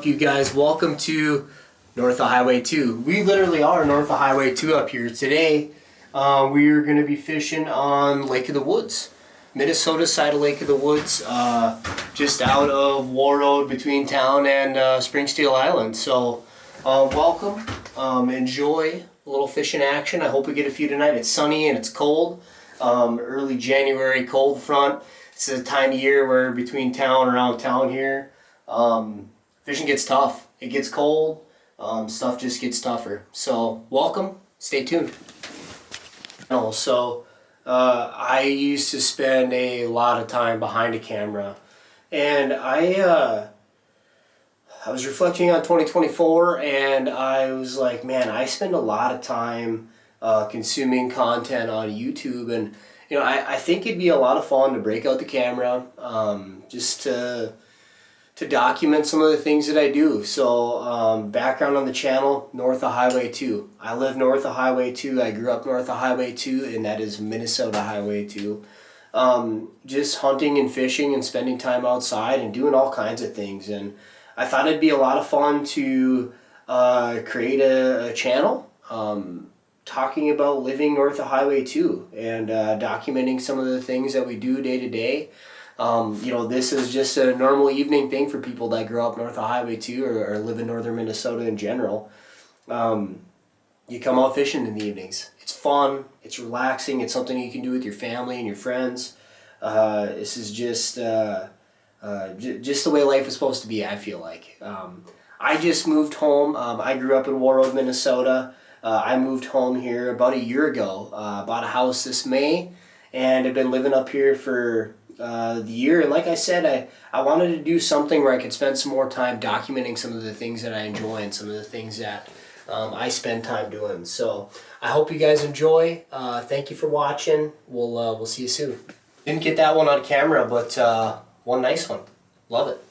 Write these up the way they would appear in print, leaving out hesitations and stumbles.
You guys, welcome to north of Highway 2. We literally are north of Highway 2 up here. Today, we are going to be fishing on Lake of the Woods. Minnesota side of Lake of the Woods, just out of War Road between town and Springsteel Island. So, welcome. Enjoy a little fishing action. I hope we get a few tonight. It's sunny and it's cold. Early January cold front. It's the time of year where between town, around town here, fishing gets tough. It gets cold. Stuff just gets tougher. So welcome. Stay tuned. I used to spend a lot of time behind a camera, and I was reflecting on 2024, and I was like, man, I spend a lot of time consuming content on YouTube, and I think it'd be a lot of fun to break out the camera, just to document some of the things that I do. So background on the channel, north of Highway 2. I live north of Highway 2. I grew up north of Highway 2, and that is Minnesota Highway 2. Just hunting and fishing and spending time outside and doing all kinds of things. And I thought it'd be a lot of fun to create a channel talking about living north of Highway 2 and documenting some of the things that we do day to day. This is just a normal evening thing for people that grow up north of Highway 2 or live in northern Minnesota in general. You come out fishing in the evenings. It's fun. It's relaxing. It's something you can do with your family and your friends. This is just the way life is supposed to be, I feel like. I just moved home. I grew up in War Road, Minnesota. I moved home here about a year ago. Bought a house this May, and I've been living up here for the year. And like I said, I wanted to do something where I could spend some more time documenting some of the things that I enjoy and some of the things that I spend time doing. So I hope you guys enjoy. Thank you for watching. We'll see you soon. Didn't get that one on camera, but one nice one. Love it.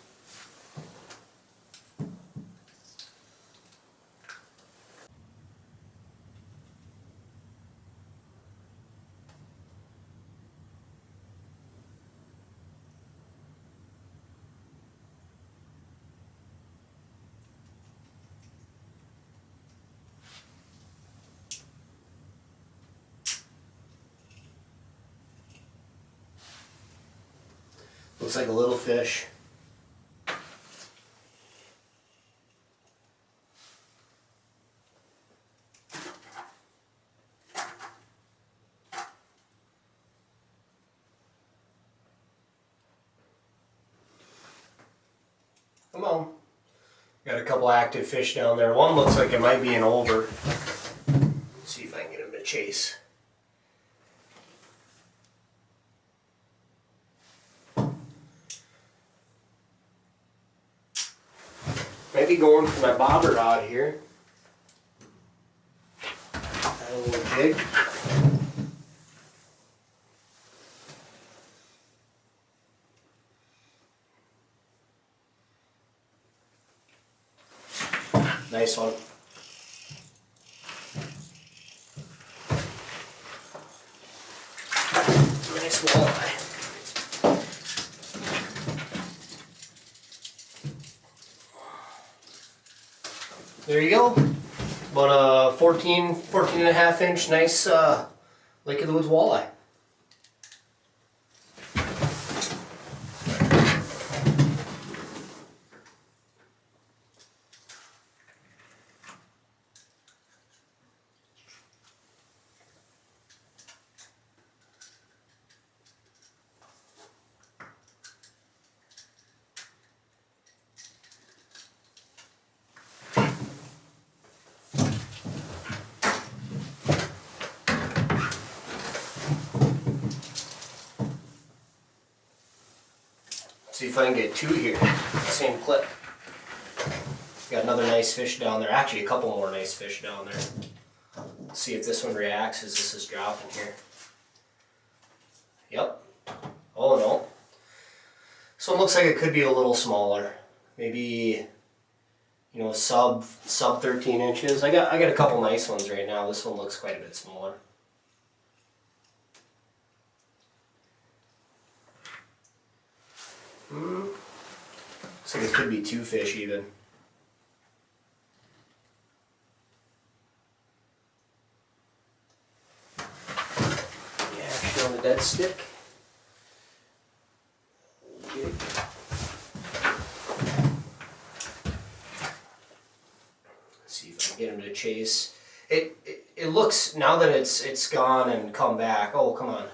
Looks like a little fish. Come on. Got a couple active fish down there. One looks like it might be an over. Let's see if I can get him to chase. Maybe going for my bobber rod here. Add a little jig. Nice one. Nice walleye. There you go. About a 14 and a half inch nice Lake of the Woods walleye. See if I can get two here, same clip. Got another nice fish down there, actually a couple more nice fish down there. Let's see if this one reacts as this is dropping here. Yep. Oh no. So it looks like it could be a little smaller. Maybe, sub 13 inches. I got a couple nice ones right now. This one looks quite a bit smaller. Looks like it could be two fish even. on the dead stick. Okay. See if I can get him to chase. It looks, now that it's gone and come back, oh come on.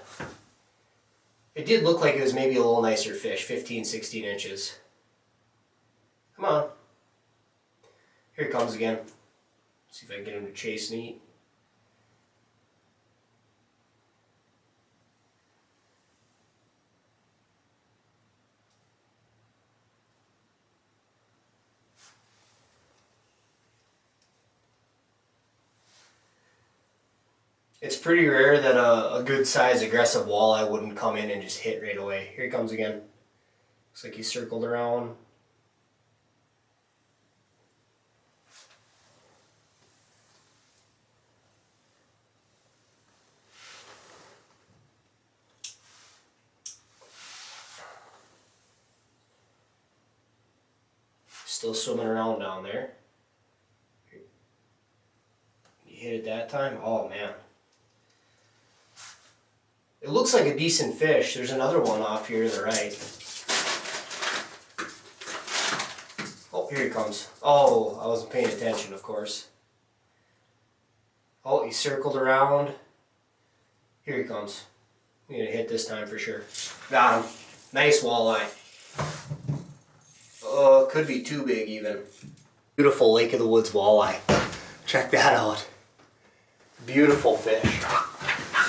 It did look like it was maybe a little nicer fish, 15, 16 inches. Come on. Here it comes again. See if I can get him to chase and eat. It's pretty rare that a good sized aggressive walleye wouldn't come in and just hit right away. Here he comes again. Looks like he circled around. Still swimming around down there. You hit it that time? Oh man. It looks like a decent fish. There's another one off here to the right. Oh, here he comes. Oh, I wasn't paying attention, of course. Oh, he circled around. Here he comes. I'm gonna hit this time for sure. Got him. Nice walleye. Oh, could be too big even. Beautiful Lake of the Woods walleye. Check that out. Beautiful fish.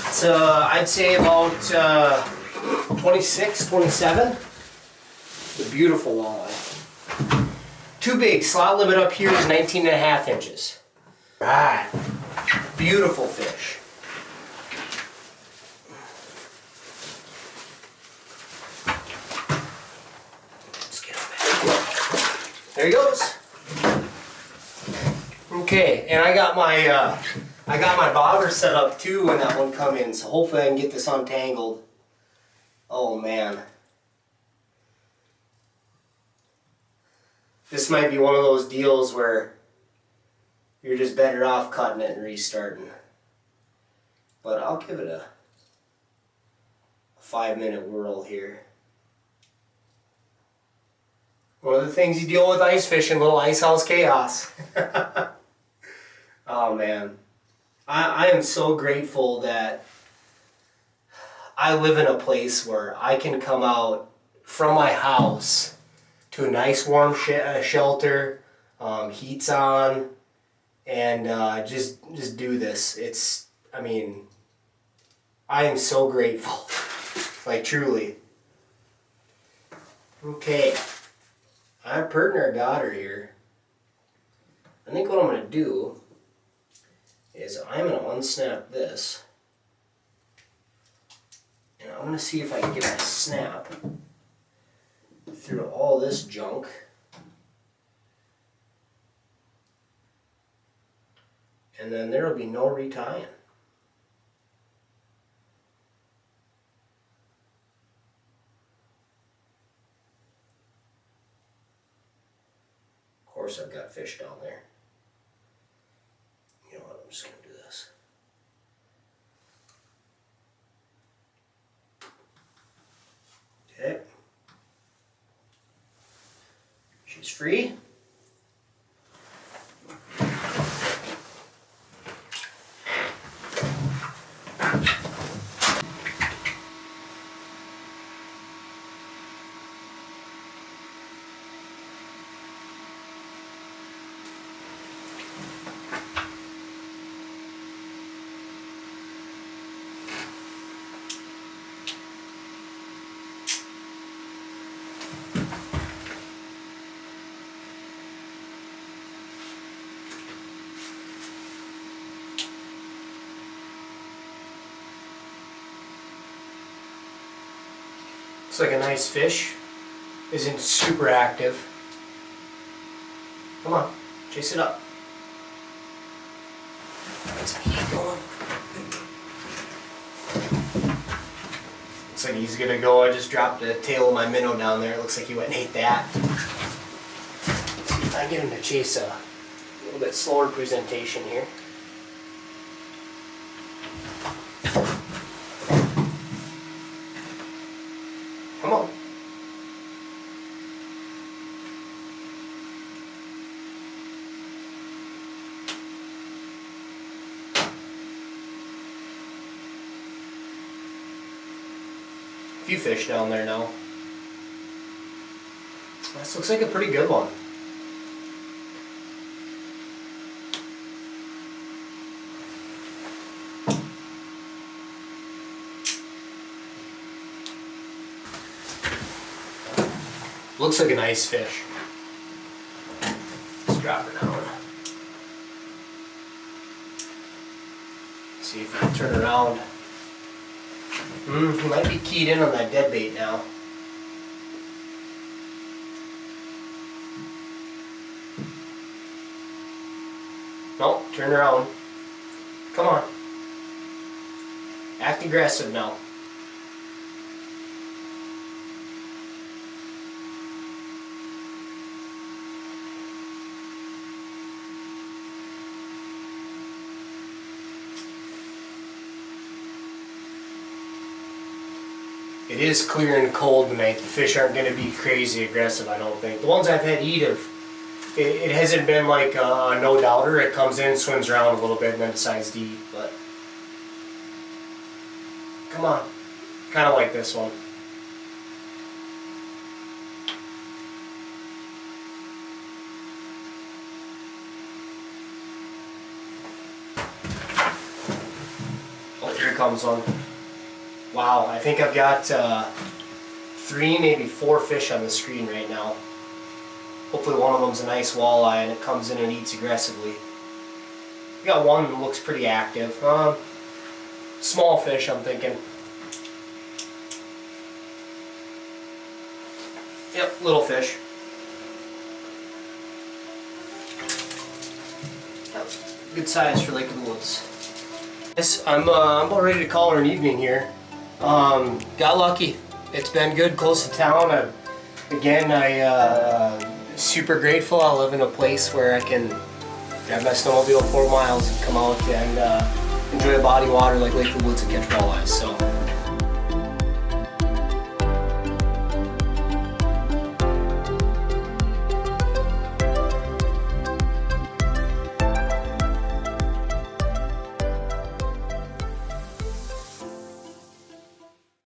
It's I'd say about 26, 27. It's a beautiful walleye. Too big. Slot limit up here is 19.5 inches. Right. Beautiful fish. Let's get him back. There he goes. Okay, and I got my bobber set up too when that one come in, so hopefully I can get this untangled. Oh man. This might be one of those deals where you're just better off cutting it and restarting. But I'll give it a 5-minute whirl here. One of the things you deal with ice fishing, little ice house chaos. Oh man. I am so grateful that I live in a place where I can come out from my house to a nice warm shelter, heat's on, and just do this. I mean, I am so grateful, like truly. Okay, I have partner got her here. I think what I'm going to do is I'm going to unsnap this, and I'm going to see if I can get a snap through all this junk. And then there will be no retying. Of course I've got fish down there. You know what, I'm just going to do this. Okay. She's free. Looks like a nice fish. Isn't super active. Come on, chase it up. Let's keep going. Looks like he's gonna go. I just dropped the tail of my minnow down there. It looks like he went and ate that. Let's see if I can get him to chase a little bit slower presentation here. few fish down there now. This looks like a pretty good one. Looks like a nice fish. Let's drop her down. See if I can turn around. He might be keyed in on that dead bait now. No, turn around. Come on. Act aggressive now. It is clear and cold tonight. The fish aren't going to be crazy aggressive, I don't think. The ones I've had eat have, it hasn't been like a no-doubter. It comes in, swims around a little bit, and then decides to eat. But come on. Kind of like this one. Oh, here comes one. Wow, I think I've got 3, maybe 4 fish on the screen right now. Hopefully one of them's a nice walleye and it comes in and eats aggressively. We got one that looks pretty active. Small fish, I'm thinking. Yep, little fish. Yep, good size for Lake of the Woods. Yes, I'm about ready to call her an evening here. Got lucky. It's been good close to town. Super grateful. I live in a place where I can drive my snowmobile 4 miles and come out and enjoy a body of water like Lake of the Woods and catch walleyes. So